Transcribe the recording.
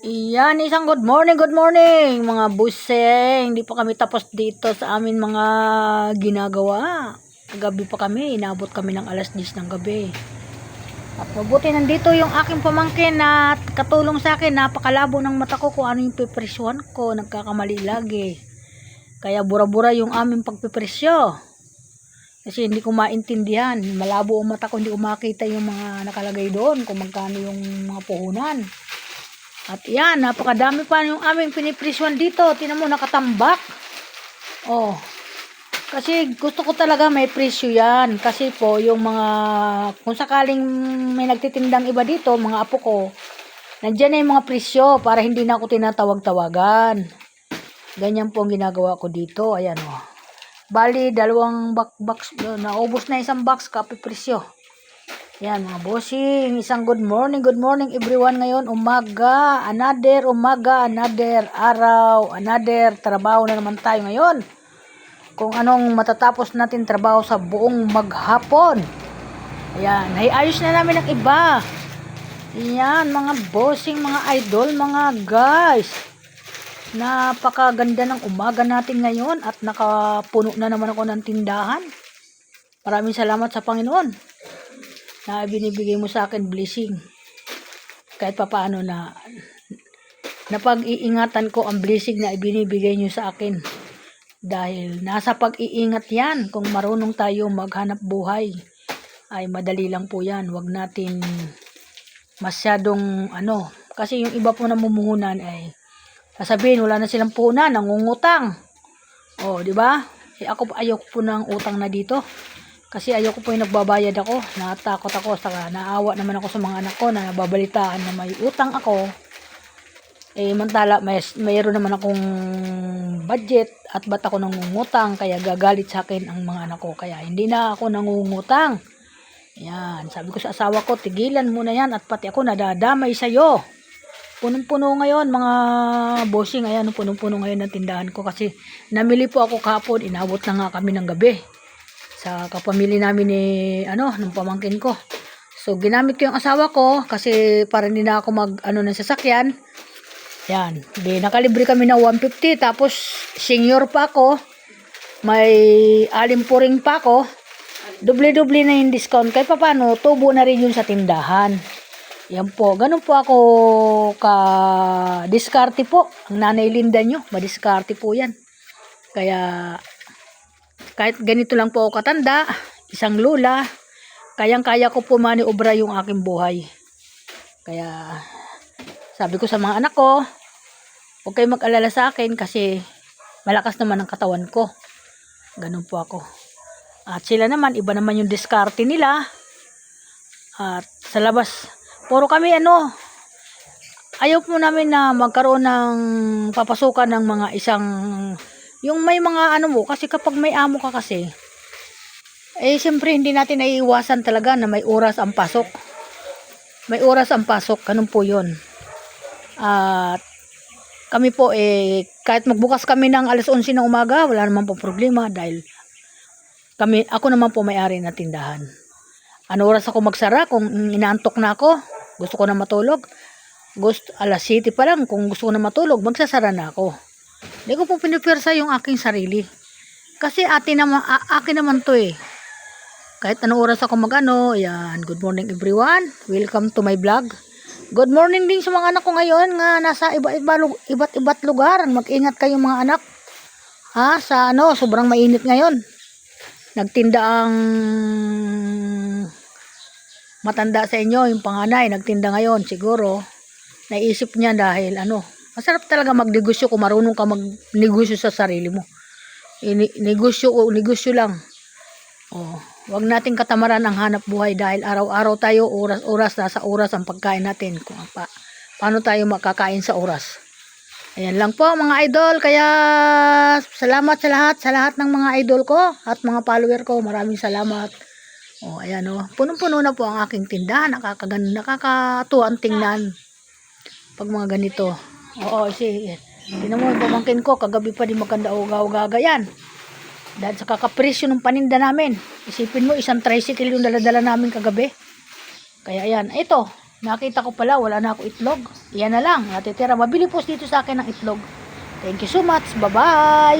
Iyan, isang good morning mga buseng. Hindi pa kami tapos dito sa amin mga ginagawa. Gabi pa kami, inabot kami ng alas 10 ng gabi. At mabuti nandito yung aking pamangkin na katulong sa akin. Napakalabo ng mata ko kung ano yung pipresyohan ko. Nagkakamali lagi. Kaya bura-bura yung aming pagpipresyo. Kasi hindi ko maintindihan. Malabo ang mata ko, hindi ko makita yung mga nakalagay doon. Kung magkano yung mga puhunan. At yan, napakadami pa yung aming pinipresyon dito. Tingnan mo, nakatambak. Oh, kasi gusto ko talaga may presyo yan. Kasi po, yung mga, kung sakaling may nagtitindang iba dito, mga apo ko, nandyan na yung mga presyo para hindi na ako tinatawag-tawagan. Ganyan po ang ginagawa ko dito. Ayan o. Oh. Bali, dalawang box, naubos na isang box, kape presyo. Yan mga bossing, isang good morning everyone ngayon, umaga, another araw, another trabaho na naman tayo ngayon. Kung anong matatapos natin trabaho sa buong maghapon. Ayan, naiayos na namin ang iba. Yan mga bossing, mga idol, mga guys. Napakaganda ng umaga natin ngayon at nakapuno na naman ako ng tindahan. Maraming salamat sa Panginoon na binibigay mo sa akin blessing. Kahit papaano na pag-iingatan ko ang blessing na ibinibigay nyo sa akin. Dahil nasa pag-iingat yan. Kung marunong tayo maghanap buhay, ay madali lang po yan. Huwag natin masyadong kasi yung iba po na mumuhunan ay sasabihin wala na silang puhunan, nangungutang. Oh, di ba? Ako ayoko po ng utang na dito. Kasi ayoko po yung nagbabayad ako. Natakot ako. Saka naawa naman ako sa mga anak ko na babalitaan na may utang ako. Mantala mayroon naman akong budget at ba't ako nangungutang. Kaya gagalit sa akin ang mga anak ko. Kaya hindi na ako nangungutang. Yan. Sabi ko sa asawa ko, tigilan mo na yan at pati ako nadadamay sa'yo. Punong-puno ngayon mga bossing. Ayan, punong-puno ngayon ng tindahan ko. Kasi namili po ako kahapon. Inabot na nga kami ng gabi. Sa kapamilya namin ni ng pamangkin ko. So ginamit ko yung asawa ko kasi para hindi na ako ng sasakyan. Yan, nakalibre kami ng 150 tapos senior pa ako. May alimpuring pa ako. Doble-doble na yung discount. Kahit paano, tubo na rin yun sa tindahan. Yan po, ganun po ako diskarte po. Ang nanay Linda nyo, madiskarte po yan. Kaya kahit ganito lang po ako katanda, isang lula, kayang-kaya ko po maniobra yung aking buhay. Kaya, sabi ko sa mga anak ko, huwag kayong mag-alala sa akin kasi malakas naman ang katawan ko. Ganun po ako. At sila naman, iba naman yung diskarte nila. At sa labas, puro kami ayaw po namin na magkaroon ng papasukan ng mga isang yung may mga kasi kapag may amo ka kasi, siyempre hindi natin naiiwasan talaga na may oras ang pasok. May oras ang pasok, ganun po yun. At kami po kahit magbukas kami ng alas 11 ng umaga, wala naman po problema dahil ako naman po may-ari na tindahan. Ano oras ako magsara kung inaantok na ako, gusto ko na matulog. Alas 7 pa lang, kung gusto ko na matulog, magsasara na ako. Hindi ko po pinipwersa yung aking sarili. Kasi akin naman to Kahit anong oras ako yan. Good morning everyone. Welcome to my vlog. Good morning din sa mga anak ko ngayon nga nasa iba't lugar. Mag-ingat kayo mga anak. Sa sobrang mainit ngayon. Nagtinda ang matanda sa inyo, yung panganay, nagtinda ngayon. Siguro, naisip niya dahil masarap talaga magnegosyo kung marunong ka magnegosyo sa sarili mo. Negosyo lang. Wag nating katamaran ang hanap buhay dahil araw-araw tayo, oras nasa oras ang pagkain natin. Kung paano tayo makakain sa oras. Ayan lang po mga idol. Kaya salamat sa lahat ng mga idol ko at mga follower ko. Maraming salamat. Ayan punong-puno na po ang aking tindahan. Nakakatuwa ang tingnan. Pag mga ganito. Tingnan mo yung pamangkin ko, kagabi pa di maganda ugaw-gaga yan. Dahil sa kakapresyo ng paninda namin. Isipin mo, isang tricycle yung daladala namin kagabi. Kaya yan, ito. Nakita ko pala, wala na ako itlog. Yan na lang, natitira. Mabili po dito sa akin ng itlog. Thank you so much. Bye-bye!